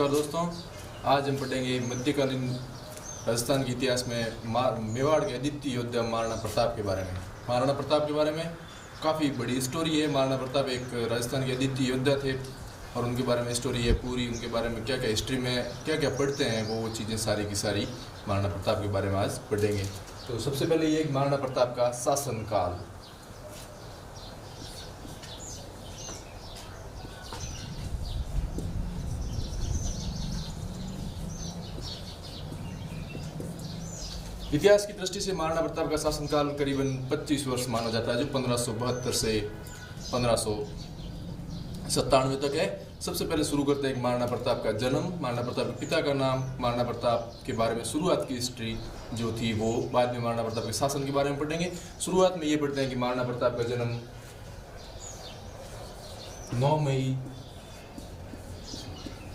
नमस्कार दोस्तों, आज हम पढ़ेंगे मध्यकालीन राजस्थान के इतिहास में मेवाड़ के अद्वितीय योद्धा महाराणा प्रताप के बारे में। महाराणा प्रताप के बारे में काफ़ी बड़ी स्टोरी है। महाराणा प्रताप एक राजस्थान के अद्वितीय योद्धा थे और उनके बारे में स्टोरी है पूरी। उनके बारे में क्या क्या हिस्ट्री में क्या क्या पढ़ते हैं वो चीज़ें सारी की सारी महाराणा प्रताप के बारे में आज पढ़ेंगे। तो सबसे पहले ये महाराणा प्रताप का शासनकाल। इतिहास की दृष्टि से महाराणा प्रताप का शासनकाल करीबन 25 वर्ष माना जाता है, जो 1572 से 1597 तक है। सबसे पहले शुरू करते हैं महाराणा प्रताप का जन्म, महाराणा प्रताप के पिता का नाम, महाराणा प्रताप के बारे में शुरुआत की हिस्ट्री जो थी वो। बाद में महाराणा प्रताप के शासन के बारे में पढ़ेंगे। शुरुआत में ये पढ़ते हैं कि महाराणा प्रताप का जन्म 9 मई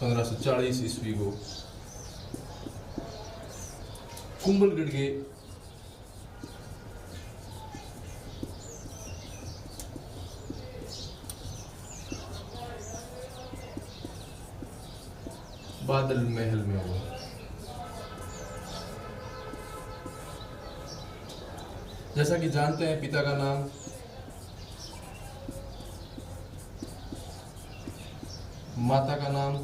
1540 ईस्वी को कुंभलगढ़ के बादल महल में हुआ। जैसा कि जानते हैं, पिता का नाम माता का नाम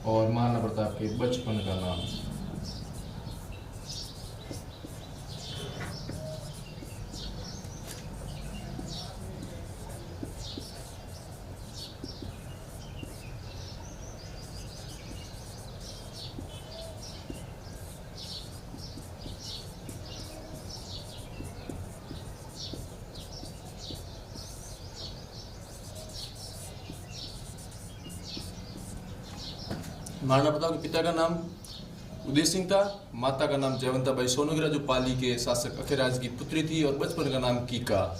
और महाराणा प्रताप के बचपन का नाम। महाराणा प्रताप के पिता का नाम उदय सिंह था, माता का नाम जयवंताबाई सोनग्रा जो पाली के शासक अखेराज की पुत्री थी, और बचपन का नाम कीका।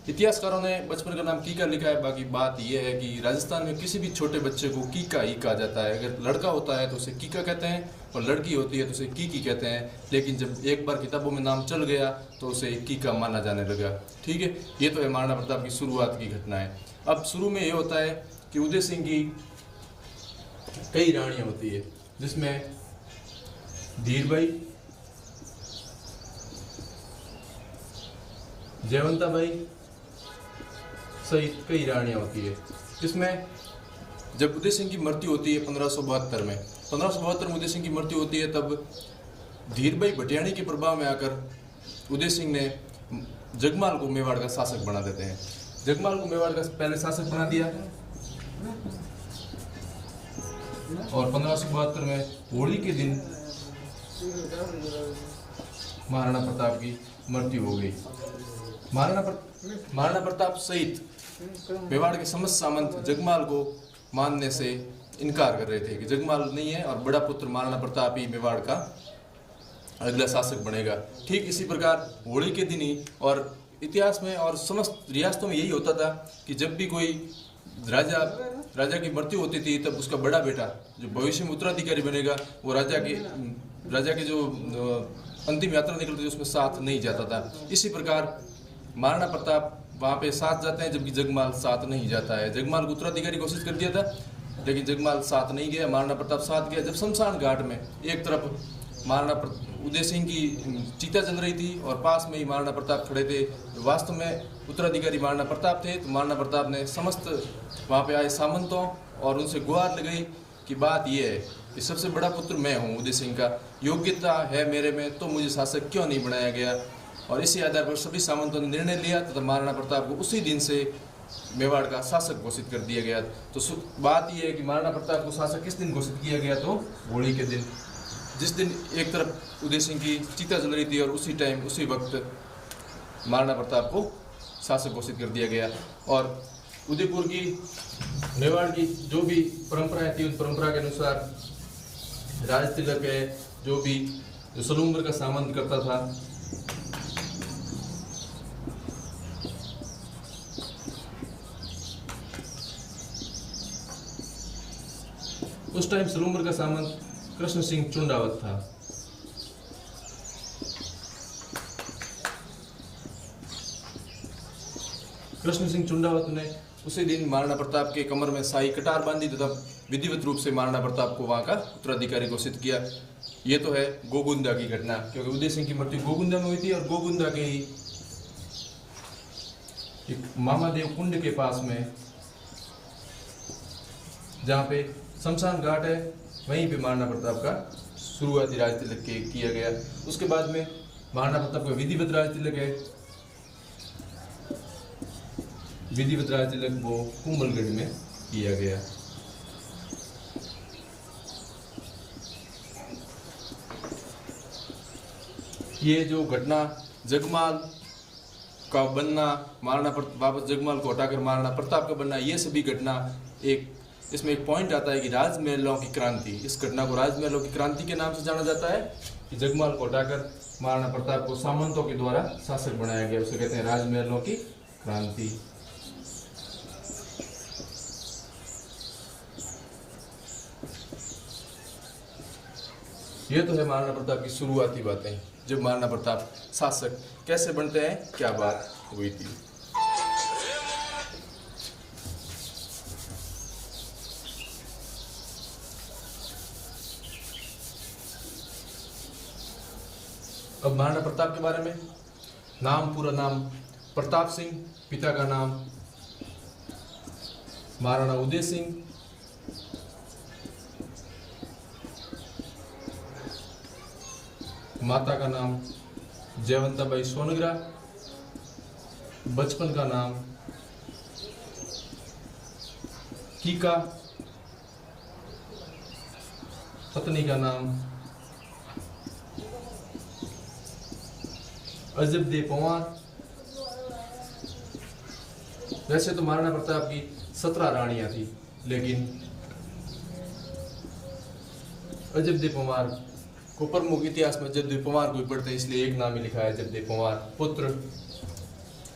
इतिहासकारों ने बचपन का नाम कीका लिखा है। बाकी बात यह है कि राजस्थान में किसी भी छोटे बच्चे को कीका ही कहा जाता है। अगर लड़का होता है तो उसे कीका कहते हैं और लड़की होती है तो उसे कीकी कहते हैं। लेकिन जब एक बार किताबों में नाम चल गया तो उसे कीका माना जाने लगा। ठीक है, ये तो है महाराणा प्रताप की शुरुआत की घटना है। अब शुरू में ये होता है कि उदय सिंह की कई रानियां होती है, जिसमें धीरबाई, जयवंताबाई सहित कई रानियां होती है। जिसमें जब उदय सिंह की मृत्यु होती है 1572 में 1572 में उदय सिंह की मृत्यु होती है, तब धीरबाई भटियाणी के प्रभाव में आकर उदय सिंह ने जगमाल को मेवाड़ का शासक बना देते हैं। जगमाल को मेवाड़ का पहले शासक बना दिया और 1572 में होली के दिन महाराणा प्रताप की मृत्यु हो गई। महाराणा प्रताप सहित मेवाड़ के समस्त सामंत जगमाल को मानने से इनकार कर रहे थे कि जगमाल नहीं है और बड़ा पुत्र महाराणा प्रताप ही मेवाड़ का अगला शासक बनेगा। ठीक इसी प्रकार होली के दिन ही, और इतिहास में और समस्त रियासतों में यही होता था कि जब भी कोई राजा की मृत्यु होती थी तब उसका बड़ा बेटा जो भविष्य में उत्तराधिकारी बनेगा वो राजा के जो अंतिम यात्रा निकलती थी उसमें साथ नहीं जाता था। इसी प्रकार महाराणा प्रताप वहाँ पे साथ जाते हैं, जबकि जगमाल साथ नहीं जाता है। जगमाल को उत्तराधिकारी घोषित कर दिया था लेकिन जगमाल साथ नहीं गया, महाराणा प्रताप साथ गया। जब शमशान घाट में एक तरफ उदय सिंह की चिता जल रही थी और पास में ही महाराणा प्रताप खड़े थे, वास्तव में उत्तराधिकारी महाराणा प्रताप थे, तो महाराणा प्रताप ने समस्त वहाँ पे आए सामंतों और उनसे गुहार लगाई कि बात यह है कि सबसे बड़ा पुत्र मैं हूँ, उदय सिंह का योग्यता है मेरे में, तो मुझे शासक क्यों नहीं बनाया गया। और इसी आधार पर सभी सामंतों ने निर्णय लिया तथा महाराणा प्रताप को उसी दिन से मेवाड़ का शासक घोषित कर दिया गया। तो बात यह है कि महाराणा प्रताप को शासक किस दिन घोषित किया गया, तो होली के दिन, जिस दिन एक तरफ उदय सिंह की चिता जल रही थी और उसी टाइम उसी वक्त महाराणा प्रताप को शासक घोषित कर दिया गया। और उदयपुर की मेवाड़ की जो भी परंपराएं थी उस परंपरा के अनुसार राज तिलक है, जो सलूमगर का सामंत करता था, उस टाइम सलूमगर का सामंत कृष्ण सिंह चुंडावत था। कृष्ण सिंह चुंडावत ने उसी दिन महाराणा प्रताप के कमर में शाही कटार बांधी तथा विधिवत रूप से महाराणा प्रताप को वहाँ का उत्तराधिकारी घोषित किया। ये तो है गोगुंदा की घटना, क्योंकि उदय सिंह की मृत्यु गोगुंदा में हुई थी और गोगुंदा के ही मामादेव कुंड के पास में जहाँ पे शमशान घाट है वहीं पे महाराणा प्रताप का शुरुआती राज तिलक किया गया। उसके बाद में महाराणा प्रताप का विधिवत राज तिलक है, विधिवत राज तिलक वो कुंभलगढ़ में किया गया। ये जो घटना जगमाल का बनना, महाराणा वापस जगमाल को हटाकर महाराणा प्रताप का बनना, ये सभी घटना एक इसमें एक पॉइंट आता है कि राजमहलों की क्रांति। इस घटना को राजमहलों की क्रांति के नाम से जाना जाता है कि जगमाल को हटाकर महाराणा प्रताप को सामंतों के द्वारा शासक बनाया गया, उसे कहते हैं राजमहलों की क्रांति। ये तो है महाराणा प्रताप की शुरुआती बातें, जब महाराणा प्रताप शासक कैसे बनते हैं, क्या बात हुई थी। अब महाराणा प्रताप के बारे में, नाम, पूरा नाम प्रताप सिंह, पिता का नाम महाराणा उदय सिंह, माता का नाम जयवंताबाई सोनग्रा, बचपन का नाम कीका, पत्नी का नाम अजबदे पंवार। वैसे तो महाराणा प्रताप की 17 रानियां थी, लेकिन अजबदे पंवार को प्रमुख इतिहास में अजबदे पंवार को ही पढ़ते हैं, इसलिए एक नाम ही लिखा है अजबदे पंवार। पुत्र,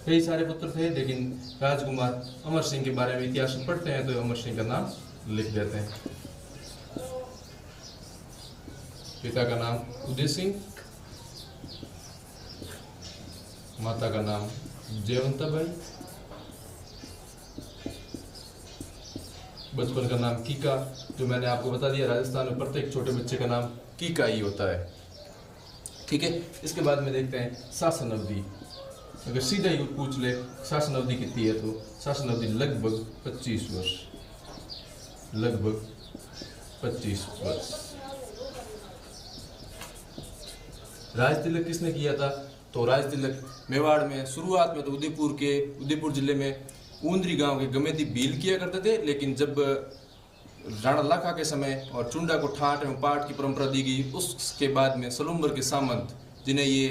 कई सारे पुत्र थे, लेकिन राजकुमार अमर सिंह के बारे में इतिहास में पढ़ते हैं तो अमर सिंह का नाम लिख देते हैं। पिता का नाम उदय सिंह, माता का नाम जयवंताबाई, बचपन का नाम कीका, जो मैंने आपको बता दिया राजस्थान में प्रत्येक छोटे बच्चे का नाम कीका ही होता है। ठीक है, इसके बाद में देखते हैं शासन अवधि। अगर सीधा ही पूछ ले शासन अवधि कितनी है, तो शासन अवधि लगभग 25 वर्ष, लगभग 25 वर्ष। राज तिलक किसने किया था, तो राज तिलक मेवाड़ में शुरुआत में तो उदयपुर जिले में ऊंदरी गांव के गमेती भील किया करते थे, लेकिन जब राणा लाखा के समय और चुंडा को ठाट एवं पाट की परंपरा दी गई, उसके बाद में सलूम्बर के सामंत, जिन्हें ये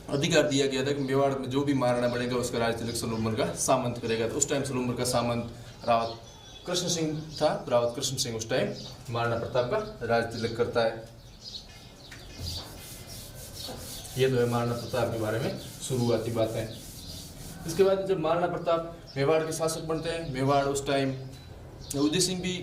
अधिकार दिया गया था कि मेवाड़ में जो भी महाराणा बनेगा उसका राज तिलक सलूम्बर का सामंत करेगा। तो उस टाइम सलूम्बर का सामंत रावत कृष्ण सिंह था। रावत कृष्ण सिंह उस टाइम महाराणा प्रताप का राज तिलक करता है। ये तो है महाराणा प्रताप के बारे में शुरुआती बातें। इसके बाद जब महाराणा प्रताप मेवाड़ के शासक बनते हैं, मेवाड़ उस टाइम उदय सिंह भी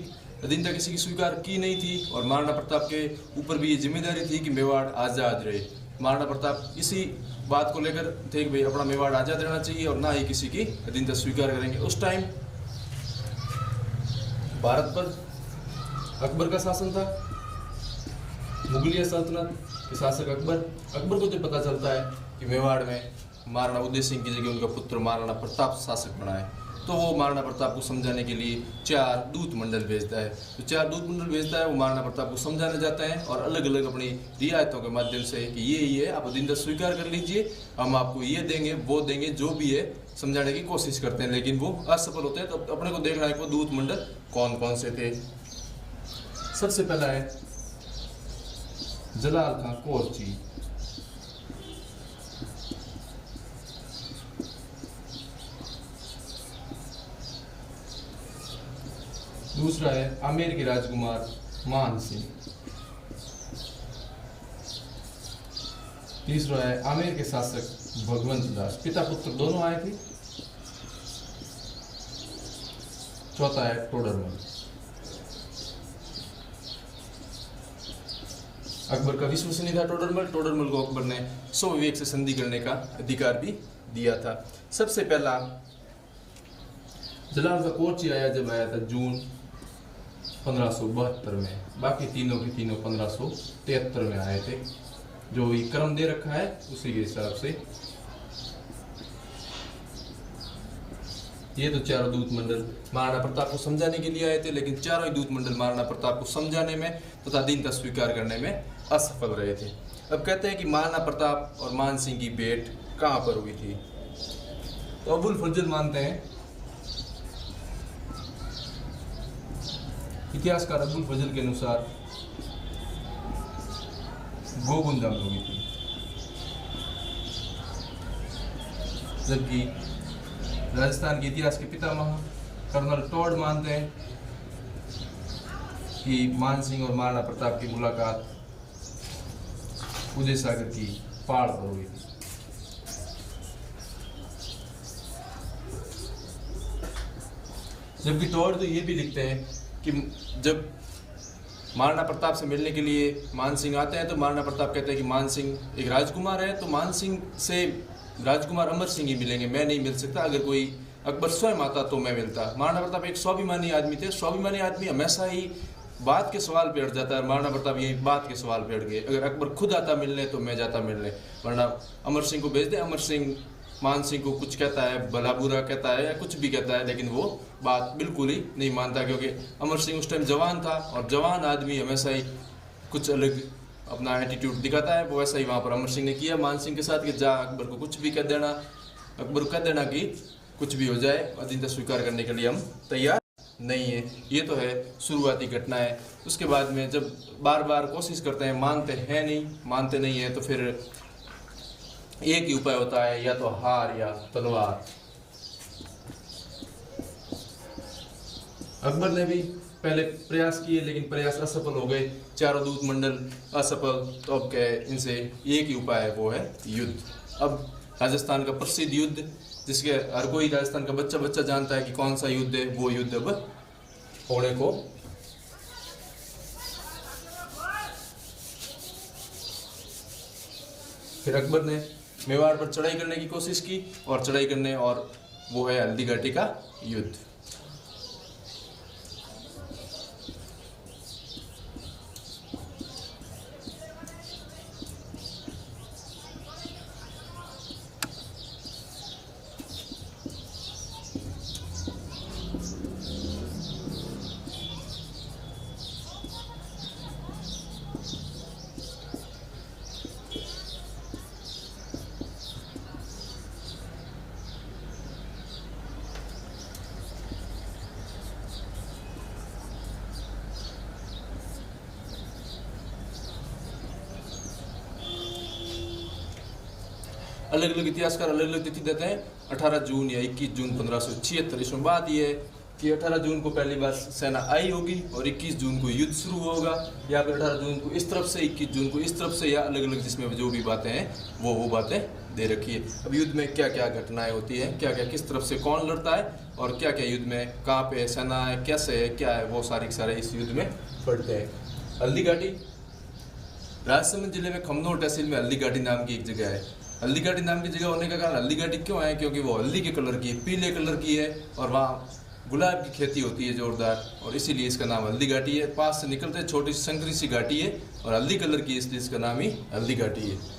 अधीनता किसी की स्वीकार की नहीं थी, और महाराणा प्रताप के ऊपर भी ये जिम्मेदारी थी कि मेवाड़ आज़ाद रहे। महाराणा प्रताप इसी बात को लेकर थे कि भाई अपना मेवाड़ आज़ाद रहना चाहिए और ना ही किसी की अधीनता स्वीकार करेंगे। उस टाइम भारत पर अकबर का शासन था, मुगलिया सल्तनत के शासक अकबर को जब पता चलता है कि मेवाड़ में महाराणा उदय सिंह की जगह उनका पुत्र महाराणा प्रताप शासक बना है, तो वो महाराणा प्रताप को समझाने के लिए 4 दूत मंडल भेजता है। तो 4 दूत मंडल भेजता है, वो महाराणा प्रताप को समझाने जाते हैं और अलग अलग अपनी रियायतों के माध्यम से कि ये आप अधीनता स्वीकार कर लीजिए, हम आपको ये देंगे वो देंगे, जो भी है समझाने की कोशिश करते हैं, लेकिन वो असफल होते हैं। तो अपने को देखना है कि वो दूत मंडल कौन कौन से थे। सबसे पहला है जलाल खां कोरची, दूसरा है आमेर के राजकुमार मान सिंह, तीसरा है आमेर के शासक भगवंत दास, पिता पुत्र दोनों आए थे, चौथा है टोडरमल। अकबर का विश्वसनीय था टोडरमल को अकबर ने स्वविवेक से संधि करने का अधिकार भी दिया था। सबसे पहला जलाल का कोची आया जब आया था जून 1572 में, बाकी तीनों के तीनों 1573 में आए थे। जो ये क्रम दे रखा है उसी के हिसाब से। ये तो चारों दूत मंडल महाराणा प्रताप को समझाने के लिए आए थे, लेकिन चारों ही दूत मंडल महाराणा प्रताप को समझाने में तथा दीनता स्वीकार करने में असफल रहे थे। अब कहते हैं कि महाराणा प्रताप और मान सिंह की भेंट कहाँ पर हुई थी। तो अबुल फजल मानते हैं, इतिहासकार अबुल फजल के अनुसार गोगुंदा में हुई थी, जबकि राजस्थान के इतिहास के पितामह कर्नल टॉड मानते हैं कि मान सिंह और महाराणा प्रताप की मुलाकात उदय सागर की पहाड़ पर हुई थी। जबकि टॉड तो ये भी लिखते हैं कि जब महाराणा प्रताप से मिलने के लिए मान सिंह आते हैं तो महाराणा प्रताप कहते हैं कि मान सिंह एक राजकुमार है, तो मान सिंह से राजकुमार अमर सिंह ही मिलेंगे, मैं नहीं मिल सकता। अगर कोई अकबर स्वयं आता तो मैं मिलता। महाराणा प्रताप एक स्वाभिमानी आदमी थे। स्वाभिमानी आदमी हमेशा ही बात के सवाल पे अड़ जाता है। महाराणा प्रताप यही बात के सवाल पे अड़ गए। अगर अकबर खुद आता मिलने तो मैं जाता मिलने, वरना अमर सिंह को भेज दे। अमर सिंह मान सिंह को कुछ कहता है, भला बुरा कहता है या कुछ भी कहता है, लेकिन वो बात बिल्कुल ही नहीं मानता, क्योंकि अमर सिंह उस टाइम जवान था और जवान आदमी हमेशा ही कुछ अलग अपना एटीट्यूड दिखाता है। वो वैसा ही वहाँ पर अमर सिंह ने किया मान सिंह के साथ कि जा अकबर को कुछ भी कह देना, अकबर को कह देना कि कुछ भी हो जाए, अधीनता स्वीकार करने के लिए हम तैयार नहीं है। ये तो है शुरुआती घटना है। उसके बाद में जब बार बार कोशिश करते हैं, मानते नहीं है, तो फिर एक ही उपाय होता है, या तो हार या तलवार। अकबर ने भी पहले प्रयास किए, लेकिन प्रयास असफल हो गए। चारों दूत मंडल असफल। तो अब क्या है, इनसे एक ही उपाय है, वो है युद्ध। अब राजस्थान का प्रसिद्ध युद्ध, जिसके हर कोई राजस्थान का बच्चा जानता है कि कौन सा युद्ध है, वो युद्ध अब होने को फिर अकबर ने मेवाड़ पर चढ़ाई करने की कोशिश की और वो है हल्दी घाटी का युद्ध। अलग अलग इतिहासकार अलग अलग तिथि देते हैं, 18 जून या 21 जून 1576। इसमें बात यह है कि 18 जून को पहली बार सेना आई होगी और 21 जून को युद्ध शुरू होगा, या फिर 18 जून को इस तरफ से 21 जून को इस तरफ से, या अलग अलग जिसमें जो भी बातें हैं वो बातें दे रखी है। अब युद्ध में क्या क्या घटनाएं होती हैं, क्या क्या किस तरफ से कौन लड़ता है और क्या क्या युद्ध में कहाँ पे सेना है, कैसे है, क्या है, वो सारे इस युद्ध में पढ़ते हैं। हल्दी घाटी राजसमंद जिले में खमनोर तहसील में हल्दी घाटी नाम की एक जगह है। हल्दी घाटी नाम की जगह होने का कारण हल्दी घाटी क्यों है, क्योंकि वो हल्दी के कलर की है, पीले कलर की है, और वहाँ गुलाब की खेती होती है जोरदार, और इसीलिए इसका नाम हल्दी घाटी है। पास से निकलते छोटी संकरी सी घाटी है और हल्दी कलर की, इसलिए इसका नाम ही हल्दी घाटी है।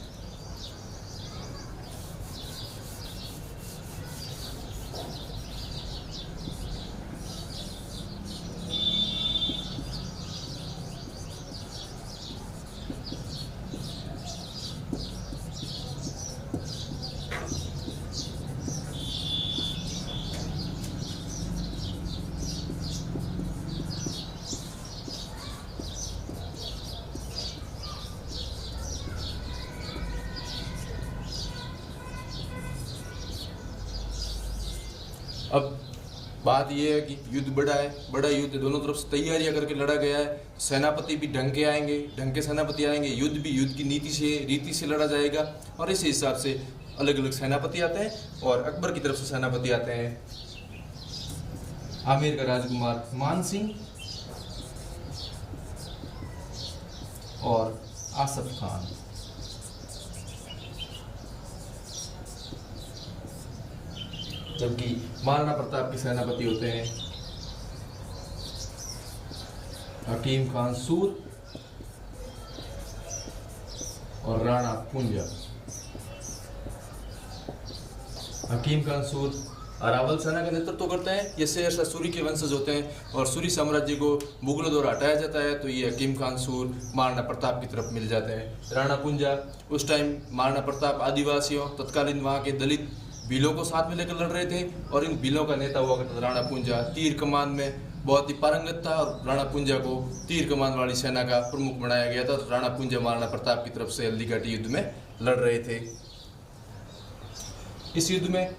अब बात यह है कि युद्ध बड़ा युद्ध दोनों तरफ से तैयारियां करके लड़ा गया है। सेनापति भी ढंग के सेनापति आएंगे, युद्ध भी युद्ध की रीति से लड़ा जाएगा, और इसी हिसाब से अलग अलग सेनापति आते हैं। और अकबर की तरफ से सेनापति आते हैं आमेर का राजकुमार मान सिंह और आसफ खान। जबकि महाराणा प्रताप के सेनापति होते हैं हकीम खान सूर और राणा कुंजा। हकीम खान सूर अरावल सेना का नेतृत्व करते हैं। ये शेरशाह सूरी के वंशज होते हैं और सूरी साम्राज्य को मुगलों द्वारा हटाया जाता है तो ये हकीम खान सूर महाराणा प्रताप की तरफ मिल जाते हैं। राणा कुंजा उस टाइम महाराणा प्रताप आदिवासियों तत्कालीन वहाँ के दलित भीलों को साथ में लेकर लड़ रहे थे और इन भीलों का नेता हुआ करता था राणा कुंजा। तीर कमान में बहुत ही पारंगत था और राणा कुंजा को तीर कमान वाली सेना का प्रमुख बनाया गया था। तो राणा कुंजा महाराणा प्रताप की तरफ से हल्दी घाटी युद्ध में लड़ रहे थे। इस युद्ध में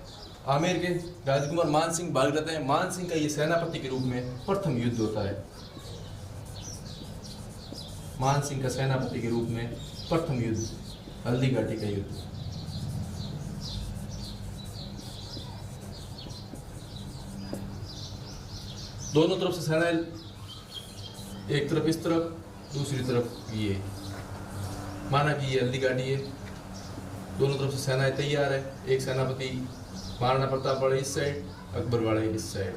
आमेर के राजकुमार मान सिंह भाग जाते हैं। मान सिंह का ये सेनापति के रूप में प्रथम युद्ध होता है। मान सिंह का सेनापति के रूप में प्रथम युद्ध हल्दी घाटी का युद्ध। दोनों तरफ से सेना, एक तरफ इस तरफ दूसरी तरफ ये, माना कि ये हल्दी घाटी है। दोनों तरफ से सेनाएं तैयार है। एक सेनापति महाराणा प्रताप वाले इस साइड, अकबर वाले इस साइड।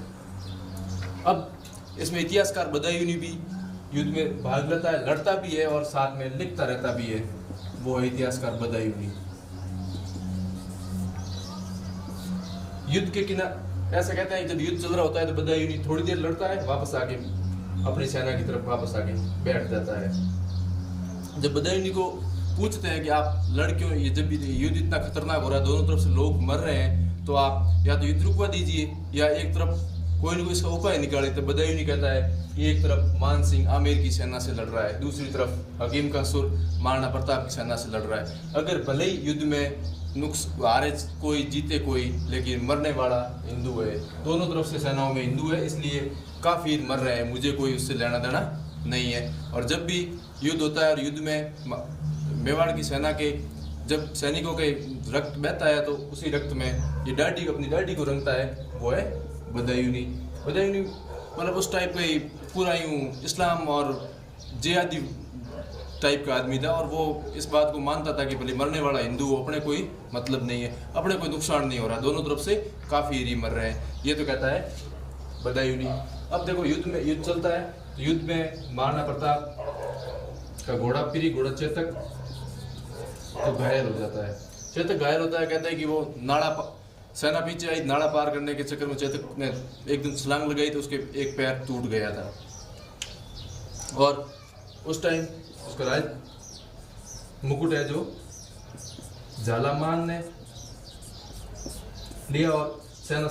अब इसमें इतिहासकार बदायूनी भी युद्ध में भाग लेता है, लड़ता भी है और साथ में लिखता रहता भी है। वो है इतिहासकार बदायूनी। युद्ध के किनारे ऐसा कहते हैं जब युद्ध चल रहा होता है तो बदायूनी थोड़ी देर लड़ता है, वापस आके अपनी सेना की तरफ वापस आके बैठ जाता है। जब बदायूनी को पूछते हैं कि आप लड़ क्यों, ये जब युद्ध इतना खतरनाक हो रहा है, दोनों तरफ से लोग मर रहे हैं, तो आप या तो युद्ध रुकवा दीजिए या एक तरफ कोई ना कोई इसका उपाय निकाले। तो बदायूनी कहता है कि एक तरफ मान सिंह आमेर की सेना से लड़ रहा है, दूसरी तरफ हकीम खान सूर महाराणा प्रताप की सेना से लड़ रहा है। अगर भले ही युद्ध में नुक्स हारे कोई जीते कोई, लेकिन मरने वाला हिंदू है। दोनों तरफ से सेनाओं में हिंदू है, इसलिए काफिर मर रहे हैं, मुझे कोई उससे लेना देना नहीं है। और जब भी युद्ध होता है और युद्ध में मेवाड़ की सेना के जब सैनिकों के रक्त बहता है तो उसी रक्त में ये दाढ़ी अपनी दाढ़ी को रंगता है, वो है बदायूनी। बदायूनी मतलब उस टाइप का पूरा यूँ इस्लाम और जिहादी टाइप का आदमी था और वो इस बात को मानता था कि भले मरने वाला हिंदू हो, अपने कोई मतलब नहीं है, अपने कोई नुकसान नहीं हो रहा, दोनों तरफ से काफी ही मर रहे हैं, ये तो कहता है बदायूनी। अब देखो युद्ध में युद्ध चलता है तो युद्ध में महाराणा प्रताप का घोड़ा पीरी घोड़ा चेतक तो घायल हो जाता है। चेतक घायल होता है, कहता है कि वो सेना पीछे आई, नाड़ा पार करने के चक्कर में चेतक ने एक दिन छलांग लगाई तो उसके एक पैर टूट गया था। और उस टाइम उसका राज मुकुट है जो झालामान ने लिया और सेना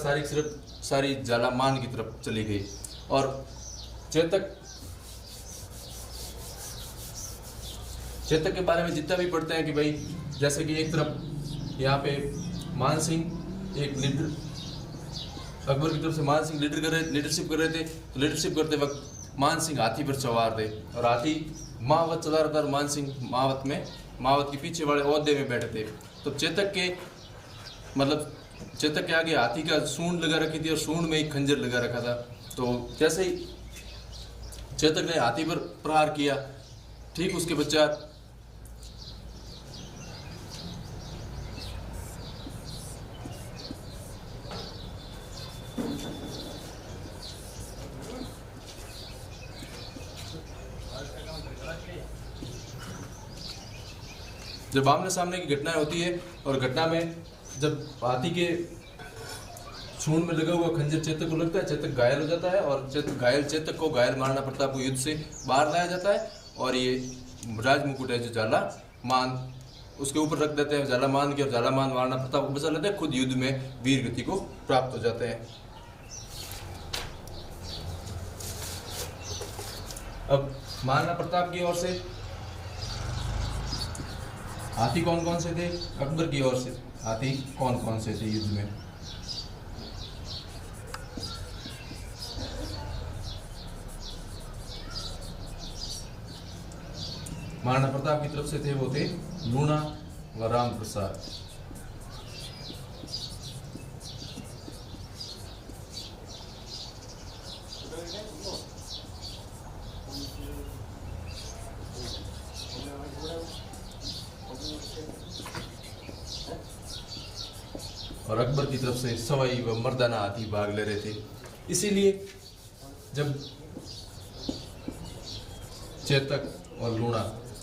सारी झालामान की तरफ चली गई। और चेतक के बारे में जितना भी पढ़ते हैं कि भाई जैसे कि एक तरफ यहाँ पे मान सिंह एक लीडर, अकबर की तरफ से मान सिंह लीडरशिप कर रहे थे, तो लीडरशिप करते वक्त मान सिंह हाथी पर सवार थे और हाथी महावत चला रहा था और मान सिंह महावत के पीछे वाले ओहदे में बैठे थे। तो चेतक के आगे हाथी का सूंड लगा रखी थी और सूंड में ही खंजर लगा रखा था। तो जैसे ही चेतक ने हाथी पर प्रहार किया, ठीक उसके पश्चात जब आमने सामने की घटनाएं होती है और घटना में जब हाथी के सूंड में लगा हुआ खंजर चेतक को लगता है, चेतक घायल हो जाता है और चेतक को घायल महाराणा प्रताप को युद्ध से बाहर लाया जाता है और ये राजमुकुट है जो झालामान उसके ऊपर रख देते हैं झालामान के, और झालामान महाराणा प्रताप को बचा लेते हैं, खुद युद्ध में वीर गति को प्राप्त हो जाते हैं। अब महाराणा प्रताप की ओर से हाथी कौन कौन से थे, अकबर की ओर से हाथी कौन कौन से थे युद्ध में? महाराणा प्रताप की तरफ से थे वो थे लूणा व राम प्रसाद। और अकबर की तरफ से सवाई व मर्दाना हाथी भाग ले रहे थे। इसीलिए जब चेतक और लूणा,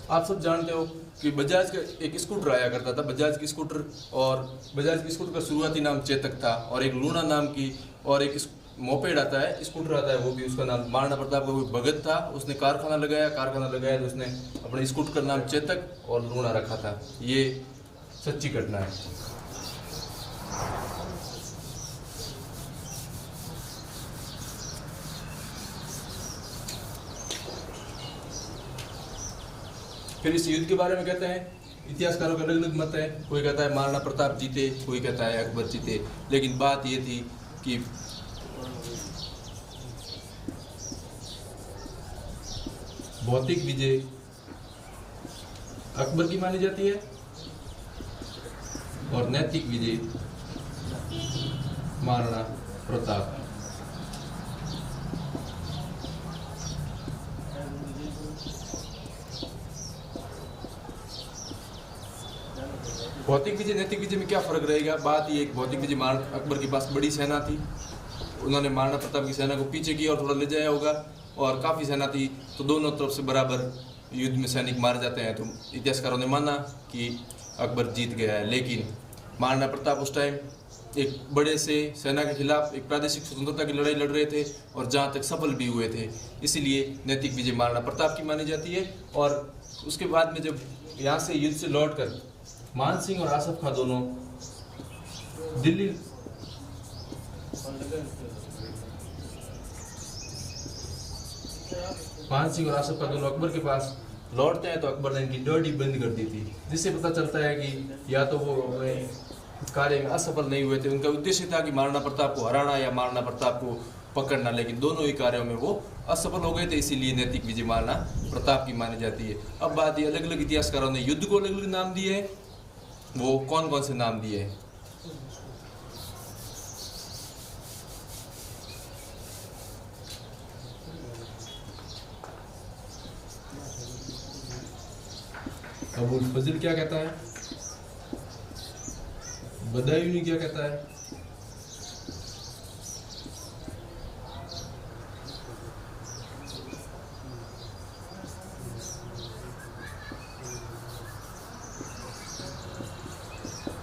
आप सब जानते हो कि बजाज का एक स्कूटर आया करता था, बजाज की स्कूटर, और बजाज की स्कूटर का शुरुआती नाम चेतक था, और एक लूणा नाम की और एक मोपेड आता है, स्कूटर आता है, वो भी उसका नाम महाराणा प्रताप का कोई भगत था, उसने कारखाना लगाया तो उसने अपने स्कूटर का नाम चेतक और लूणा रखा था। ये सच्ची घटना है। फिर इस युद्ध के बारे में कहते हैं, इतिहासकारों के अलग अलग मत है। कोई कहता है महाराणा प्रताप जीते, कोई कहता है अकबर जीते, लेकिन बात ये थी कि भौतिक विजय अकबर की मानी जाती है और नैतिक विजय महाराणा प्रताप। भौतिक विजय नैतिक विजय में क्या फर्क रहेगा? बात ये, भौतिक विजय अकबर के पास बड़ी सेना थी, उन्होंने महाराणा प्रताप की सेना को पीछे किया और थोड़ा ले जाया होगा, और काफ़ी सेना थी, तो दोनों तरफ से बराबर युद्ध में सैनिक मारे जाते हैं। तो इतिहासकारों ने माना कि अकबर जीत गया है। लेकिन महाराणा प्रताप उस टाइम एक बड़े से सेना के खिलाफ एक प्रादेशिक स्वतंत्रता की लड़ाई लड़ रहे थे, और जहाँ तक सफल भी हुए थे। इसीलिए नैतिक विजय महाराणा प्रताप की मानी जाती है। और उसके बाद में जब यहाँ से युद्ध से लौटकर मान सिंह और आसफ खां दोनों दिल्ली अकबर के पास लौटते हैं, तो अकबर ने इनकी डर्टी बंद कर दी थी, जिससे पता चलता है कि या तो वो अपने कार्य में असफल नहीं हुए थे। उनका उद्देश्य था कि महाराणा प्रताप को हराना या महाराणा प्रताप को पकड़ना, लेकिन दोनों ही कार्यों में वो असफल हो गए थे। इसीलिए नैतिक विजय महाराणा प्रताप की मानी जाती है। अब बात ये, अलग अलग इतिहासकारों ने युद्ध को अलग अलग नाम दिए हैं। वो कौन कौन से नाम दिए हैं? अबुल फजल क्या कहता है? बदायूनी क्या कहता है?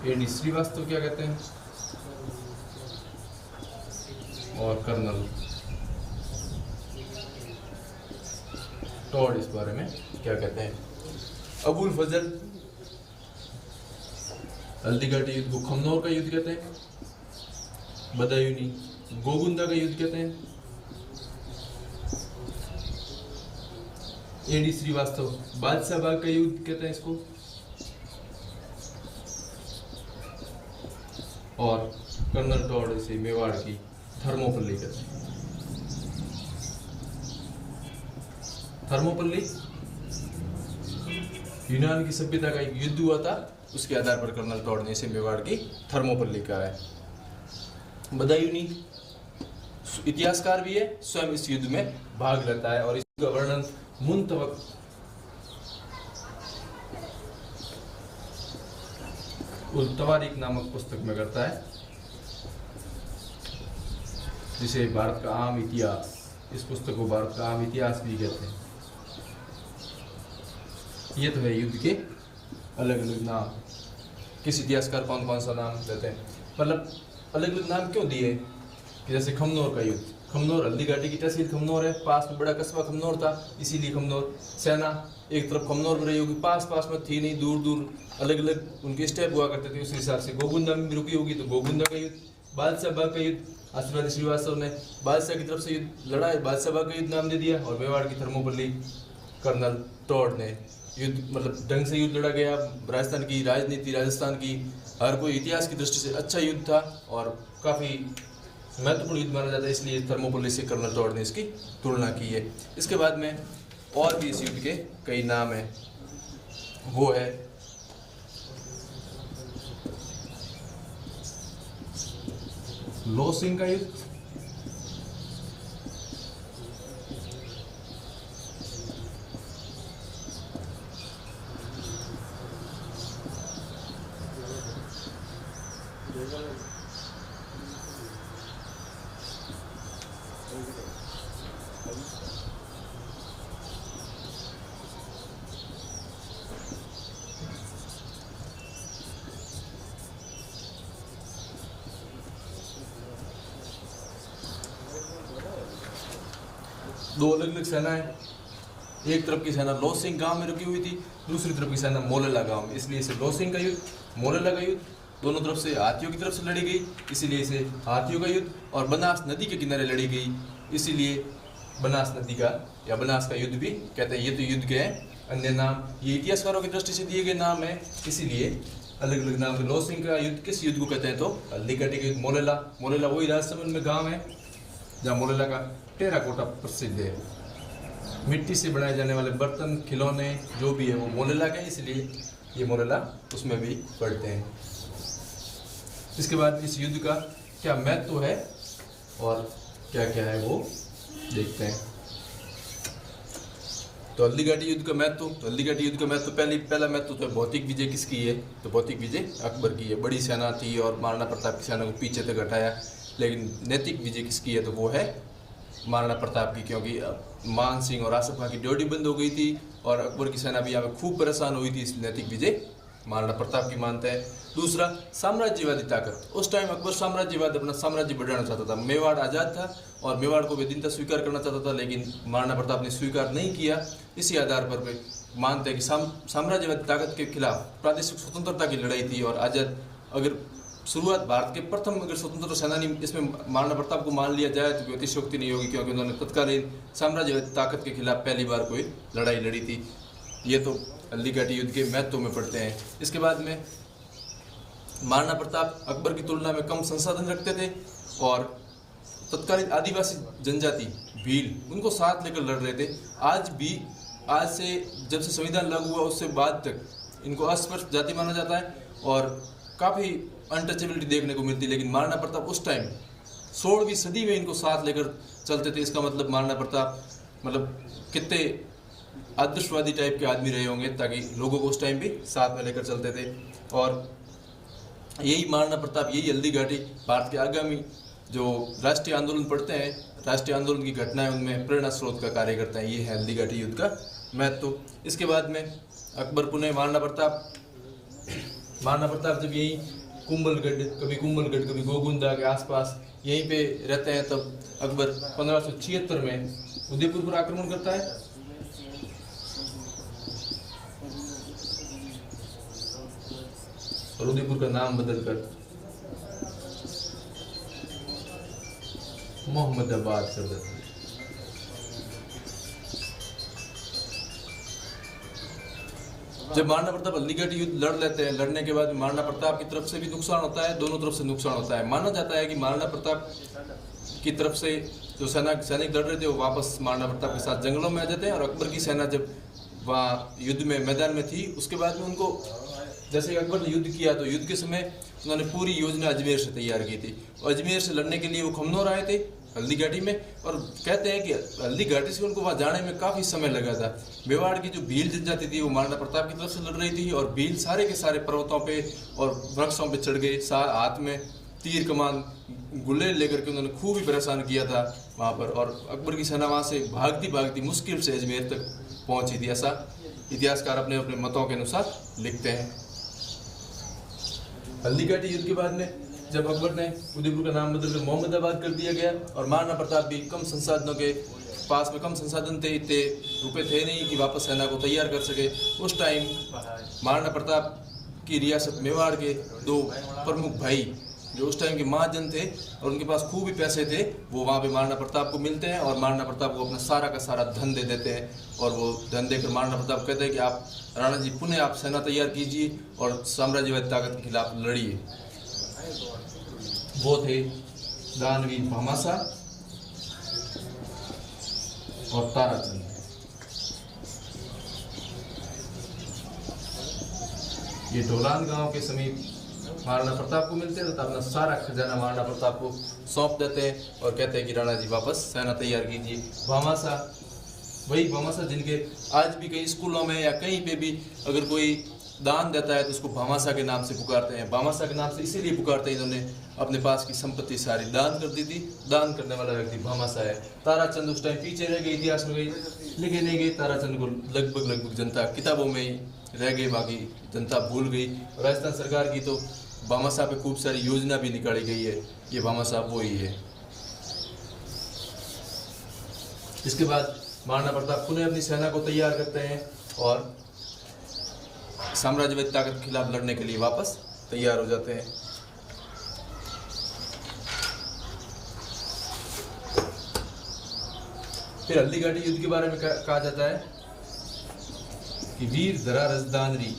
एडी श्रीवास्तव क्या कहते हैं? और कर्नल टॉड इस बारे में क्या कहते हैं? अबुल फजल हल्दीघाटी युद्ध को खमनौर का युद्ध कहते हैं। बदायूनी गोगुंदा का युद्ध कहते हैं। एडी श्रीवास्तव बादशाह बाग का युद्ध कहते हैं इसको। और कर्नल टॉड इसे मेवाड़ की थर्मोपल्ली कहते हैं। थर्मोपल्ली यूनान की सभ्यता का एक युद्ध हुआ था, उसके आधार पर कर्नल टॉड ने इसे मेवाड़ की थर्मोपल्ली कहा है। बदायूनी इतिहासकार भी है, स्वयं इस युद्ध में भाग लेता है और इसका वर्णन मुंतवक तवारीख नामक पुस्तक में करता है, जिसे भारत का आम इतिहास, इस पुस्तक को भारत का आम इतिहास भी कहते हैं। ये तो है युद्ध के अलग अलग नाम। किस इतिहासकार कौन कौन सा नाम देते हैं, मतलब अलग अलग नाम क्यों दिए? कि जैसे खमनौर का युद्ध, खमनौर हल्दीघाटी की तहसील खमनौर है, पास में बड़ा कस्बा खमनौर था, इसीलिए खमनौर। सेना एक तरफ खमनौर में रही होगी, पास पास में थी नहीं, दूर दूर अलग अलग उनके स्टेप हुआ करते थे, उस हिसाब से गोगुंदा में भी रुकी होगी, तो गोगुंदा का युद्ध। बादशाह बाग का युद्ध आशीर्वाद श्रीवास्तव ने बादशाह की तरफ से युद्ध लड़ा है, बादशाह बाग का युद्ध नाम दे दिया। और मेवाड़ की थर्मोपल्ली कर्नल टॉड ने युद्ध, मतलब ढंग से युद्ध लड़ा गया। राजस्थान की राजनीति, राजस्थान की हर कोई इतिहास की दृष्टि से अच्छा युद्ध था और काफ़ी महत्वपूर्ण युद्ध माना जाता है, इसलिए थर्मोपल्ली से कर्नल टॉड ने इसकी तुलना की है। इसके बाद में और भी इस युद्ध के कई नाम हैं। वो है लोसिंग का युद्ध, दो अलग अलग सेनाएं, एक तरफ की सेना लोसिंग गांव में रुकी हुई थी, दूसरी तरफ की सेना मोलेला गांव में, इसलिए इसे लोसिंग का युद्ध, मोलेला का युद्ध। दोनों तरफ से हाथियों की तरफ से लड़ी गई, इसीलिए इसे हाथियों का युद्ध। और बनास नदी के किनारे लड़ी गई, इसीलिए बनास नदी का या बनास का युद्ध भी कहते हैं। ये तो युद्ध के अन्य नाम, ये इतिहासकारों की दृष्टि से दिए गए नाम है, इसीलिए अलग अलग नाम है। लोसिंग का युद्ध किस युद्ध को कहते हैं? तो हल्दीघाटी का युद्ध। मोलेला, मोलेला वही राजसमंद में गाँव है जहाँ मोलेला का टेराकोटा प्रसिद्ध है। मिट्टी से बनाए जाने वाले बर्तन, खिलौने जो भी है वो मोलेला के, इसलिए ये मोलेला उसमें भी पढ़ते हैं। इसके बाद इस युद्ध का क्या महत्व है और क्या क्या है वो देखते हैं। तो हल्दीघाटी युद्ध का महत्व, तो हल्दीघाटी युद्ध का महत्व पहला महत्व तो भौतिक विजय किसकी है? तो भौतिक विजय अकबर की है। बड़ी सेना थी और महाराणा प्रताप की सेना को पीछे तक हटाया। लेकिन नैतिक विजय किसकी है? तो वो है महाराणा प्रताप की, क्योंकि मान सिंह और आसफ खां की ड्यूटी बंद हो गई थी और अकबर की सेना भी यहाँ पे खूब परेशान हुई थी। इस नैतिक विजय महाराणा प्रताप की मानते हैं। दूसरा, साम्राज्यवादी ताकत। उस टाइम अकबर साम्राज्यवाद, अपना साम्राज्य बढ़ाना चाहता था। मेवाड़ आज़ाद था और मेवाड़ को विधीनता स्वीकार करना चाहता था, लेकिन महाराणा प्रताप ने स्वीकार नहीं किया। इसी आधार पर मानते हैं कि साम्राज्यवादी ताकत के खिलाफ प्रादेशिक स्वतंत्रता की लड़ाई थी। और आज़ाद, अगर शुरुआत भारत के प्रथम अगर स्वतंत्र सेनानी इसमें महाराणा प्रताप को मान लिया जाए तो अतिशयोक्ति नहीं होगी, क्योंकि उन्होंने तत्कालीन साम्राज्यवादी ताकत के खिलाफ पहली बार कोई लड़ाई लड़ी थी। ये तो हल्दीघाटी युद्ध के महत्व में पढ़ते हैं। इसके बाद में महाराणा प्रताप अकबर की तुलना में कम संसाधन रखते थे और तत्कालीन आदिवासी जनजाति भील उनको साथ लेकर लड़ रहे थे। आज से जब से संविधान लागू हुआ उससे बाद तक इनको अस्पृश्य जाति माना जाता है और काफ़ी अनटचेबिलिटी देखने को मिलती। लेकिन महाराणा प्रताप उस टाइम 16वीं सदी में इनको साथ लेकर चलते थे। इसका मतलब महाराणा प्रताप कितने आदर्शवादी टाइप के आदमी रहे होंगे, ताकि लोगों को उस टाइम भी साथ में लेकर चलते थे। और यही महाराणा प्रताप, यही हल्दीघाटी भारत के आगामी जो राष्ट्रीय आंदोलन पढ़ते हैं, राष्ट्रीय आंदोलन की घटनाएं, उनमें प्रेरणा स्रोत का कार्य करता है। ये है हल्दीघाटी युद्ध का महत्व। इसके बाद में अकबर पुणे महाराणा प्रताप जब यही कुंभलगढ़, कभी गोगुंदा के आसपास यहीं पे रहते हैं, तब अकबर 1576 में उदयपुर पर आक्रमण करता है। और उदयपुर का नाम बदलकर मोहम्मदाबाद कर देते हैं। जब महाराणा प्रताप हल्दीघाटी युद्ध लड़ लेते हैं, लड़ने के बाद महाराणा प्रताप की तरफ से भी नुकसान होता है, दोनों तरफ से नुकसान होता है। माना जाता है कि महाराणा प्रताप की तरफ से जो सैनिक लड़ रहे थे वो वापस महाराणा प्रताप के साथ जंगलों में आ जाते हैं। और अकबर की सेना जब वहाँ युद्ध में मैदान में थी, उसके बाद में उनको, जैसे ही अकबर ने युद्ध किया तो युद्ध के समय उन्होंने पूरी योजना अजमेर से तैयार की थी। और अजमेर से लड़ने के लिए वो खमनोर आए थे हल्दीघाटी में, और कहते हैं कि हल्दीघाटी से उनको वहाँ जाने में काफ़ी समय लगा था। मेवाड़ की जो भील जनजाति थी वो महाराणा प्रताप की तरफ से लड़ रही थी, और भील सारे के सारे पर्वतों पे और वृक्षों पे चढ़ गए, हाथ में तीर कमान गुलेल लेकर के उन्होंने खूब ही परेशान किया था वहाँ पर। और अकबर की सेना वहाँ से भागती भागती मुश्किल से अजमेर तक पहुँची थी, ऐसा इतिहासकार अपने अपने मतों के अनुसार लिखते हैं। हल्दीघाटी युद्ध के बाद में जब अकबर ने उदयपुर का नाम बदलकर मोहम्मदाबाद कर दिया गया, और महाराणा प्रताप भी कम संसाधनों के पास में, कम संसाधन थे, इतने रुपए थे नहीं कि वापस सेना को तैयार कर सके। उस टाइम महाराणा प्रताप की रियासत मेवाड़ के दो प्रमुख भाई जो उस टाइम के महाजन थे और उनके पास खूब ही पैसे थे, वो वहाँ पे महाराणा प्रताप को मिलते हैं और महाराणा प्रताप को अपना सारा का सारा धन दे देते हैं। और वो धन देकर महाराणा प्रताप कहते हैं कि आप राणा जी पुनः आप सेना तैयार कीजिए और साम्राज्यवादी ताकत के खिलाफ लड़िए। वो थे दानवीर भामाशाह और ताराचंद। ये ढोलान गांव के समीप महाराणा प्रताप को मिलते हैं तथा अपना सारा खजाना महाराणा प्रताप को सौंप देते हैं और कहते हैं कि राणा जी वापस सेना तैयार कीजिए। भामाशाह, वही भामाशाह जिनके आज भी कई स्कूलों में या कहीं पे भी अगर कोई दान देता है तो उसको भामाशाह के नाम से पुकारते हैं। भामाशाह के नाम से इसीलिए पुकारते हैं, इन्होंने अपने पास की संपत्ति सारी दान कर दी थी। दान करने वाला व्यक्ति भामाशाह है। ताराचंद उस टाइम पीछे रह गए, इतिहास में गई लिखे नहीं गए। ताराचंद को लगभग जनता किताबों में ही रह गई, बाकी जनता भूल गई। राजस्थान सरकार की तो भामाशाह पे खूब सारी योजना भी निकाली गई है। ये भामाशाह वो ही है। इसके बाद महाराणा प्रताप पुनः अपनी सेना को तैयार करते हैं और साम्राज्यवादी ताकत के खिलाफ लड़ने के लिए वापस तैयार हो जाते हैं। फिर हल्दी घाटी युद्ध के बारे में कहा जाता है कि वीर धरा रजदानरी,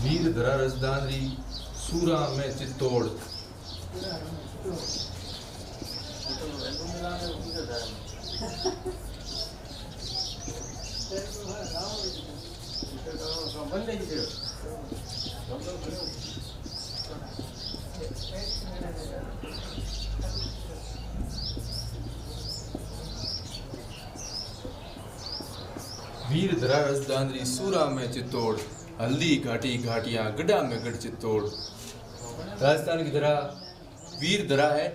वीर धरा रजदानरी सूरा में चित्तौड़। वीर धरा रजदानरी सूरा में चित्तौड़, हल्दी घाटी घाटियां गड्ढा में गढ़ चित्तौड़। राजस्थान की धरा वीर धरा है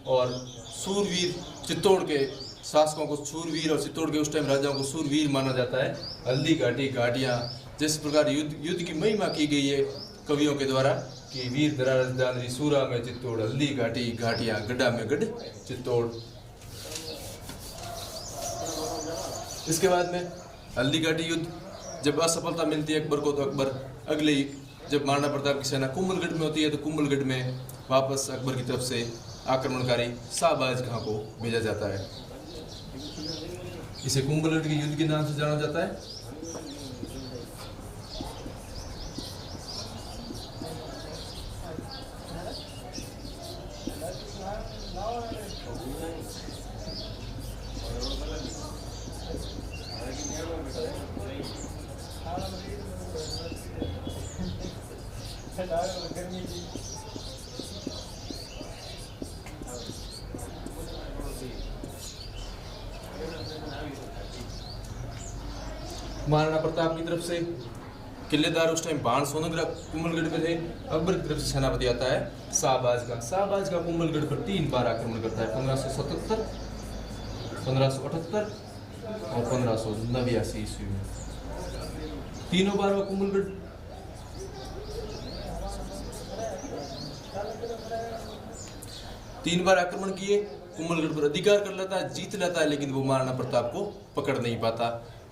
और सूरवीर, चित्तौड़ के शासकों को सूरवीर और चित्तौड़ के उस टाइम राजाओं को सूरवीर माना जाता है। हल्दी घाटी घाटियां, जिस प्रकार युद्ध की महिमा की गई है कवियों के द्वारा कि वीर धरा रजदानरी सूरा में चित्तौड़, हल्दी घाटी घाटियां गड्ढा में गढ़ चित्तौड़। इसके बाद में हल्दी घाटी युद्ध जब असफलता मिलती है अकबर को, तो अकबर अगले ही जब महाराणा प्रताप की सेना कुंभलगढ़ में होती है तो कुंभलगढ़ में वापस अकबर की तरफ से आक्रमणकारी शाहबाज खां को भेजा जाता है। इसे कुंभलगढ़ के युद्ध के नाम से जाना जाता है। महाराणा प्रताप की तरफ से किलेदार उस टाइम बाण सोनगढ़ कुंभलगढ़ में थे। अकबर की तरफ से सेनापति आता है शाहबाज का। शाहबाज का कुंभलगढ़ पर 3 बार आक्रमण करता है, 1577, 1578 और 1589 ईस्वी में। तीनों बार वह कुंभलगढ़ तीन बार आक्रमण किए, कुंभलगढ़ पर अधिकार कर लेता है, जीत लेता है, लेकिन वो महाराणा प्रताप को पकड़ नहीं पाता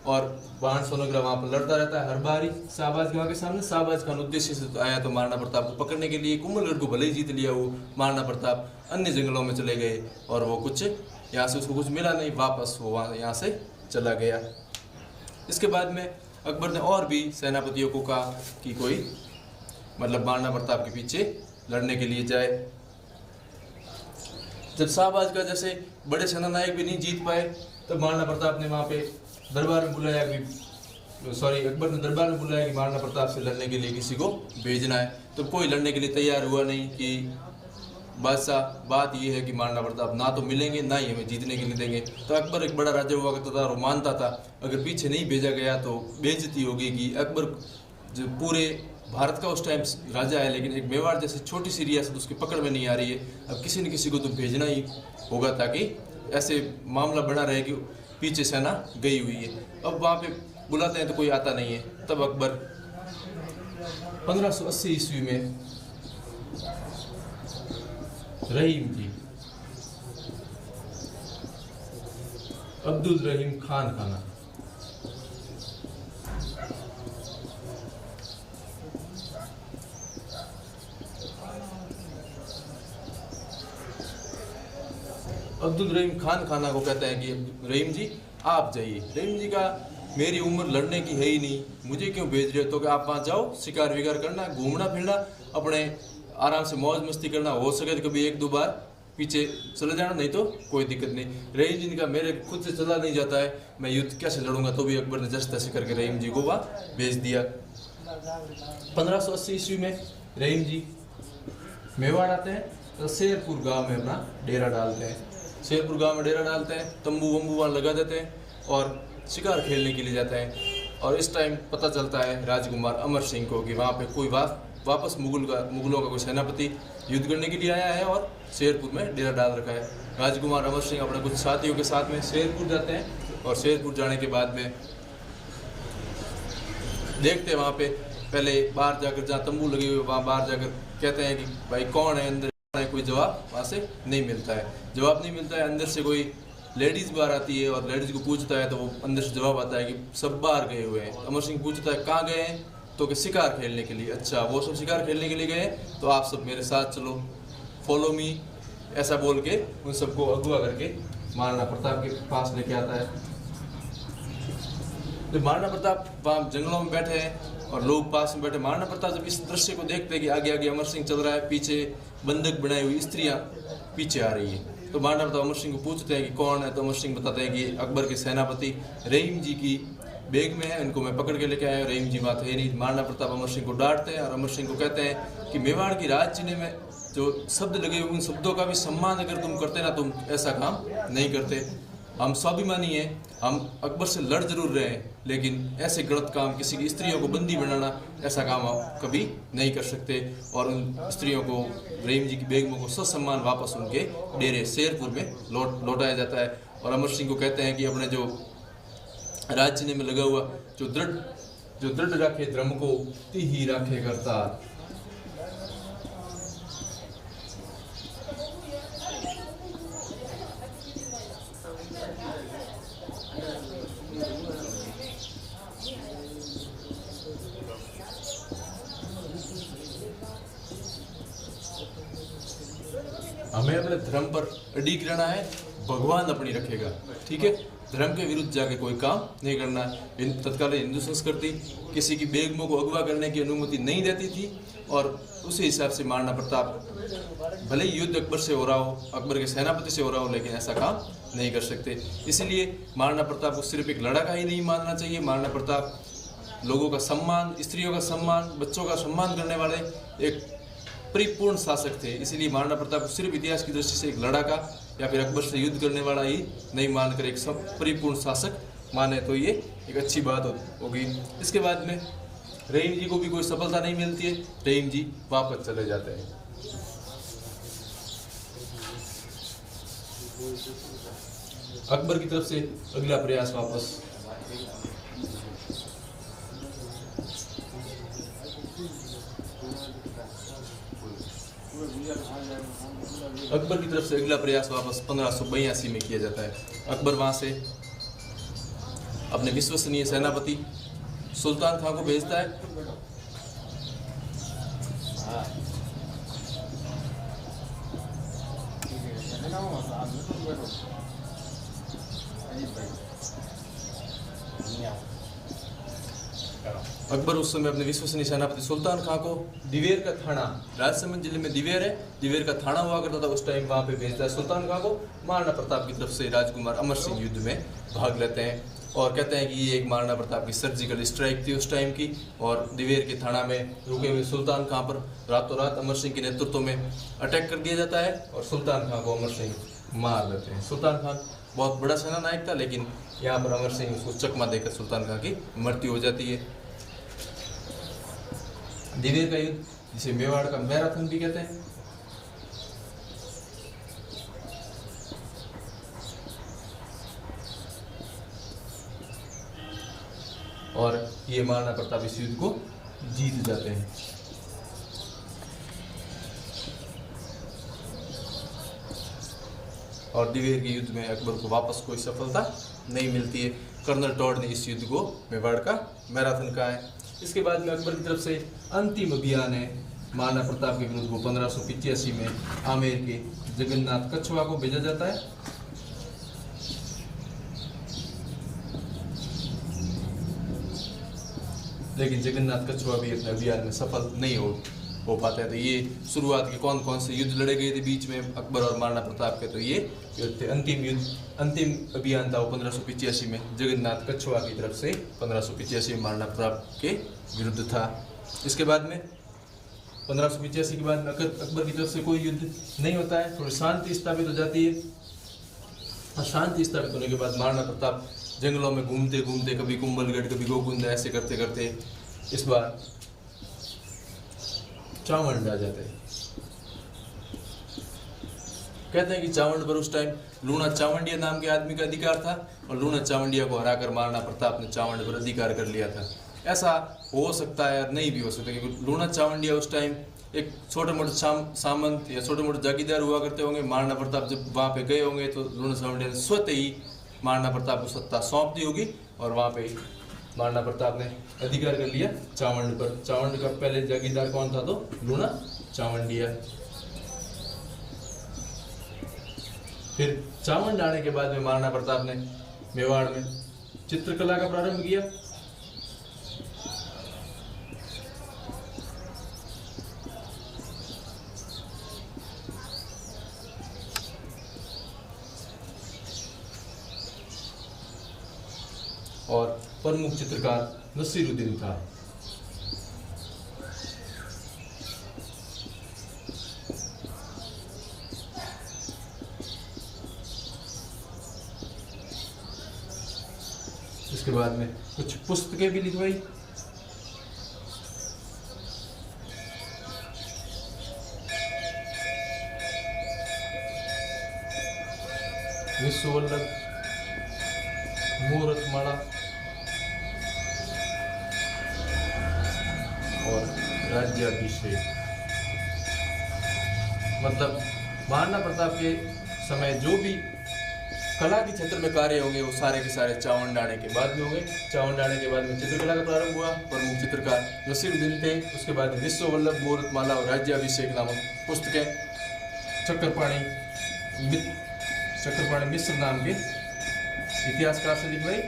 और बाण सोनगढ़ वहां पर लड़ता रहता है हर बार ही शाहबाज खां के सामने। शाहबाज खान उद्देश्य से आया तो महाराणा प्रताप को पकड़ने के लिए। कुंभलगढ़ को भले ही जीत लिया, वो महाराणा प्रताप अन्य जंगलों में चले गए और वो कुछ यहाँ से उसको कुछ मिला नहीं, वापस वो वहाँ यहाँ से चला गया। इसके बाद में अकबर ने और भी सेनापतियों को कहा कि कोई मतलब महाराणा प्रताप के पीछे लड़ने के लिए जाए। जब शाहबाज का जैसे बड़े सेनानायक भी नहीं जीत पाए तब महाराणा प्रताप ने वहाँ पे दरबार में बुलाया कि अकबर ने दरबार में बुलाया कि महाराणा प्रताप से लड़ने के लिए किसी को भेजना है। तो कोई लड़ने के लिए तैयार हुआ नहीं कि बादशाह, बात ये है कि महाराणा प्रताप ना तो मिलेंगे ना ही हमें जीतने के लिए देंगे। तो अकबर एक बड़ा राजा हुआ करता था और मानता था अगर पीछे नहीं भेजा गया तो बेइज्जती होगी कि अकबर जो पूरे भारत का उस टाइम राजा है, लेकिन एक मेवाड़ जैसी छोटी सी रियासत उसकी पकड़ में नहीं आ रही है। अब किसी न किसी को तो भेजना ही होगा ताकि ऐसे मामला बना रहे कि पीछे सेना गई हुई है। अब वहाँ पे बुलाते हैं तो कोई आता नहीं है। तब अकबर 1580 ईस्वी में रहीम जी, अब्दुल रहीम खान खाना, अब्दुल रहीम खान खाना को कहते हैं कि रहीम जी आप जाइए। रहीम जी का मेरी उम्र लड़ने की है ही नहीं, मुझे क्यों भेज रहे हो? तो कि आप वहाँ जाओ, शिकार विकार करना, घूमना फिरना, अपने आराम से मौज मस्ती करना, हो सके तो कभी 1-2 बार पीछे चले जाना, नहीं तो कोई दिक्कत नहीं। रहीम जी का मेरे खुद से चला नहीं जाता है, मैं युद्ध कैसे लड़ूंगा? तो भी अकबर ने जैसे तैसे करके रहीम जी को वहाँ भेज दिया। 1580 ईस्वी में रहीम जी मेवाड़ आते हैं तो शेरपुर गांव में अपना डेरा डालते हैं। शेरपुर गांव में डेरा डालते हैं, तंबू वंबू वहाँ लगा देते हैं और शिकार खेलने के लिए जाते हैं। और इस टाइम पता चलता है राजकुमार अमर सिंह को कि वहाँ पे कोई वापस मुगलों का कोई सेनापति युद्ध करने के लिए आया है और शेरपुर में डेरा डाल रखा है। राजकुमार अमर सिंह अपने कुछ साथियों के साथ में शेरपुर जाते हैं और शेरपुर जाने के बाद में देखते हैं वहाँ पे पहले बाहर जाकर, जहाँ तंबू लगे हुए वहाँ बाहर जाकर कहते हैं कि भाई कौन है अंदर, कोई जवाब वहाँ से नहीं मिलता है। जवाब नहीं मिलता है, अंदर से कोई लेडीज़ बाहर आती है और लेडीज़ को पूछता है तो वो अंदर से जवाब आता है कि सब बाहर गए हुए हैं। अमर सिंह पूछता है कहाँ गए हैं, तो कि शिकार खेलने के लिए। अच्छा, वो सब शिकार खेलने के लिए गए हैं, तो आप सब मेरे साथ चलो, फॉलो मी, ऐसा बोल के उन सबको अगवा करके महाराणा प्रताप के पास लेके आता है। तो महाराणा प्रताप वहाँ जंगलों में बैठे हैं और लोग पास में बैठे। महाराणा प्रताप जब इस दृश्य को देखते हैं कि आगे आगे अमर सिंह चल रहा है, पीछे बंधक बनाई हुई स्त्रियां पीछे आ रही है, तो महाराणा प्रताप अमर सिंह को पूछते हैं कि कौन है, तो अमर सिंह बताते हैं कि अकबर के सेनापति रहीम जी की बेग में है, इनको मैं पकड़ के लेके आया। रहीम जी बात है नहीं। महाराणा प्रताप अमर सिंह को डांटते हैं और अमर सिंह को कहते हैं कि मेवाड़ की राज जीने में जो शब्द लगे हुए उन शब्दों का भी सम्मान अगर तुम करते ना, तुम ऐसा काम नहीं करते। हम स्वाभिमानी हैं, हम अकबर से लड़ जरूर रहे हैं, लेकिन ऐसे गलत काम, किसी की स्त्रियों को बंदी बनाना, ऐसा काम हम कभी नहीं कर सकते। और उन स्त्रियों को, रहीम जी की बेगमों को ससम्मान वापस उनके डेरे शेरपुर में लौटाया जाता है। और अमर सिंह को कहते हैं कि अपने जो राज्य में लगा हुआ जो दृढ़ रखे धर्म को ती ही रखे करता। हमें अपने धर्म पर अड़िग रहना है, भगवान अपनी रखेगा, ठीक है। धर्म के विरुद्ध जाके कोई काम नहीं करना। तत्कालीन हिंदू संस्कृति किसी की बेगमों को अगवा करने की अनुमति नहीं देती थी और उसी हिसाब से महाराणा प्रताप भले ही युद्ध अकबर से हो रहा हो, अकबर के सेनापति से हो रहा हो, लेकिन ऐसा काम नहीं कर सकते। इसलिए महाराणा प्रताप को सिर्फ एक लड़ाका ही नहीं मानना चाहिए। महाराणा प्रताप लोगों का सम्मान, स्त्रियों का सम्मान, बच्चों का सम्मान करने वाले एक परिपूर्ण शासक थे। इसलिए महाराणा प्रताप को सिर्फ इतिहास की दृष्टि से एक लड़ाका या फिर अकबर से युद्ध करने वाला ही नहीं मानकर एक परिपूर्ण शासक माने, तो ये एक अच्छी बात होगी। इसके बाद में रहीम जी को भी कोई सफलता नहीं मिलती है, रहीम जी वापस चले जाते हैं। अकबर की तरफ से अगला प्रयास वापस अकबर की तरफ से अगला प्रयास वापस 1582 में किया जाता है। अकबर वहां से अपने विश्वसनीय सेनापति सुल्तान खां को भेजता है। अकबर उस समय अपने विश्वसनीय सेनापति सुल्तान खां को दिवेर का थाना, राजसमंद जिले में दिवेर है, दिवेर का थाना हुआ करता था उस टाइम, वहां पे भेजता है सुल्तान खां को। महाराणा प्रताप की तरफ से राजकुमार अमर सिंह युद्ध में भाग लेते हैं और कहते हैं कि ये एक महाराणा प्रताप की सर्जिकल स्ट्राइक थी उस टाइम की। और दिवेर के थाना में रुके हुए सुल्तान खां पर रातों रात अमर सिंह के नेतृत्व में अटैक कर दिया जाता है और सुल्तान खां को अमर सिंह मार देते हैं। सुल्तान खां बहुत बड़ा सेना नायक था, लेकिन यहाँ पर अमर सिंह उसको चकमा देकर सुल्तान खां की मृत्यु हो जाती है। दिवेर का युद्ध, जिसे मेवाड़ का मैराथन भी कहते हैं, और ये महाराणा प्रताप इस युद्ध को जीत जाते हैं। और दिवेर के युद्ध में अकबर को वापस कोई सफलता नहीं मिलती है। कर्नल टॉड ने इस युद्ध को मेवाड़ का मैराथन कहा है। इसके बाद में अकबर की तरफ से अंतिम अभियान है महाराणा प्रताप के विरुद्ध, वो 1585 में आमेर के जगन्नाथ कछुआ को भेजा जाता है। लेकिन जगन्नाथ कछुआ भी अपने अभियान में सफल नहीं हो पाता है। तो ये शुरुआत के कौन कौन से युद्ध लड़े गए थे बीच में अकबर और महाराणा प्रताप के, तो ये युद्ध थे। अंतिम अभियान था वो 1585 में जगन्नाथ कछुआ की तरफ से 1585 में महाराणा प्रताप के विरुद्ध था। इसके बाद में 1585 के बाद अकबर की तरफ से कोई युद्ध नहीं होता है, थोड़ी शांति स्थापित हो जाती है। और शांति स्थापित होने के बाद महाराणा प्रताप जंगलों में घूमते घूमते, कभी कुंभलगढ़ कभी गोकुंड, ऐसे करते करते इस बार चावंड आ जाते हैं। कहते हैं कि चावंड पर उस टाइम लूणा चावंडिया नाम के आदमी का अधिकार था और लूणा चावंडिया को हराकर महाराणा प्रताप ने चावंड पर अधिकार कर लिया था। ऐसा हो सकता है और नहीं भी हो सकता, क्योंकि लूणा चावंडिया उस टाइम एक छोटे मोटे सामंत या छोटे मोटे जागीरदार हुआ करते होंगे। महाराणा प्रताप जब वहाँ पे गए होंगे तो लूणा चावंडिया ने स्वतः ही महाराणा प्रताप को सत्ता सौंप दी होगी और वहाँ पे महाराणा प्रताप ने अधिकार कर लिया चावंड पर। चावंड का पहले जागीरदार कौन था? तो लूणा चावंडिया। फिर चावंड आने के बाद में महाराणा प्रताप ने मेवाड़ में चित्रकला का प्रारंभ किया। और प्रमुख चित्रकार नसीरुद्दीन था। इसके बाद में कुछ पुस्तकें भी लिखवाई। विश्ववल्लभ, मुहूर्तमाला और राज्याभिषेक। मतलब महाराणा प्रताप के समय जो भी कला के क्षेत्र में कार्य होंगे वो सारे के सारे चावंड आने के बाद में होंगे। चावंड आने के बाद में चित्रकला का प्रारंभ हुआ। प्रमुख चित्रकार नसीरुद्दीन थे। उसके बाद विश्ववल्लभ, मुहूर्तमाला और राज्याभिषेक नामक पुस्तकें चक्रपाणी मिश्र नाम के इतिहासकार से लिखवाई।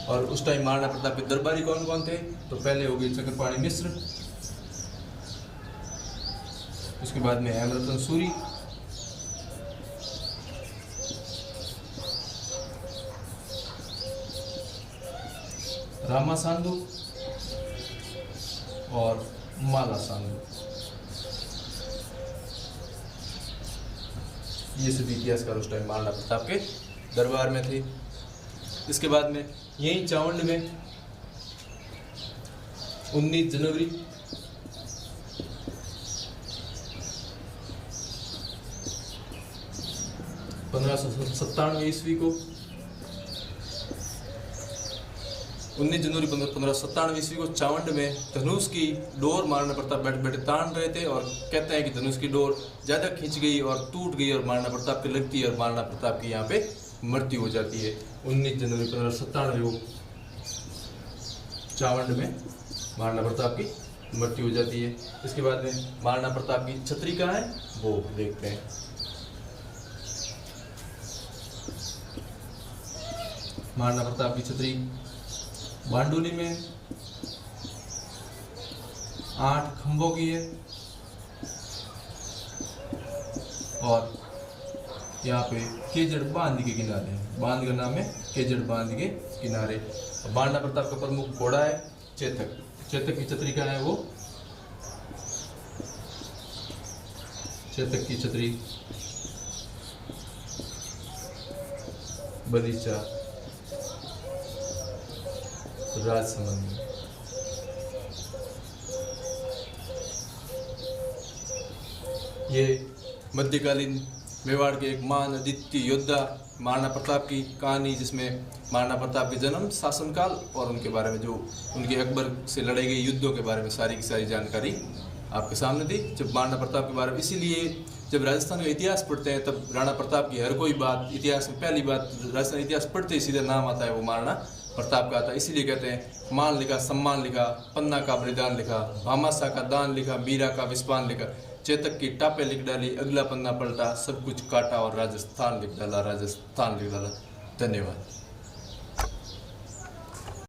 और उस टाइम महाराणा प्रताप के दरबारी कौन कौन थे? तो पहले हो गए चक्रपाणी मिश्र, उसके बाद में हेमरतन सूरी, रामा सांधु और माला सांधु। ये सभी इतिहासकार उस टाइम महाराणा प्रताप के दरबार में थे। इसके बाद में यही चावंड में 19 जनवरी 1597 ईस्वी को 19 जनवरी 1597 ईस्वी को चावंड में धनुष की डोर महाराणा प्रताप बैठे बैठे तान रहे थे और कहते हैं कि धनुष की डोर ज़्यादा खींच गई और टूट गई और महाराणा प्रताप के लगती है और महाराणा प्रताप की यहाँ पे मृत्यु हो जाती है। 19 जनवरी 1597 को चावंड में महाराणा प्रताप की मृत्यु हो जाती है। इसके बाद में महाराणा प्रताप की छतरी कहाँ है वो देखते हैं। महाराणा प्रताप की छतरी बांडोली में 8 खंभों की है और यहाँ पे केजड़ बांध के किनारे है। बांध का नाम है केजड़ बांध के किनारे। महाराणा प्रताप का प्रमुख घोड़ा है चेतक। चेतक की छतरी का है वो चेतक की छतरी बलीचा राजसमंद में। ये मध्यकालीन मेवाड़ के एक महान अद्वितीय योद्धा महाराणा प्रताप की कहानी, जिसमें महाराणा प्रताप के जन्म, शासनकाल और उनके बारे में जो उनके अकबर से लड़े गए युद्धों के बारे में सारी की सारी जानकारी आपके सामने थी। जब महाराणा प्रताप के बारे में, इसीलिए जब राजस्थान का इतिहास पढ़ते हैं तब राणा प्रताप की हर कोई बात, इतिहास में पहली बात राजस्थान इतिहास पढ़ते ही सीधा नाम आता है वो महाराणा प्रताप का आता है। इसीलिए कहते हैं मान लिखा, सम्मान लिखा, पन्ना का बलिदान लिखा, भामाशाह का दान लिखा, मीरा का विस्पान लिखा, चेतक की टापे लिख डाली, अगला पन्ना पलटा, सब कुछ काटा और राजस्थान लिख डाला, राजस्थान लिख डाला। धन्यवाद।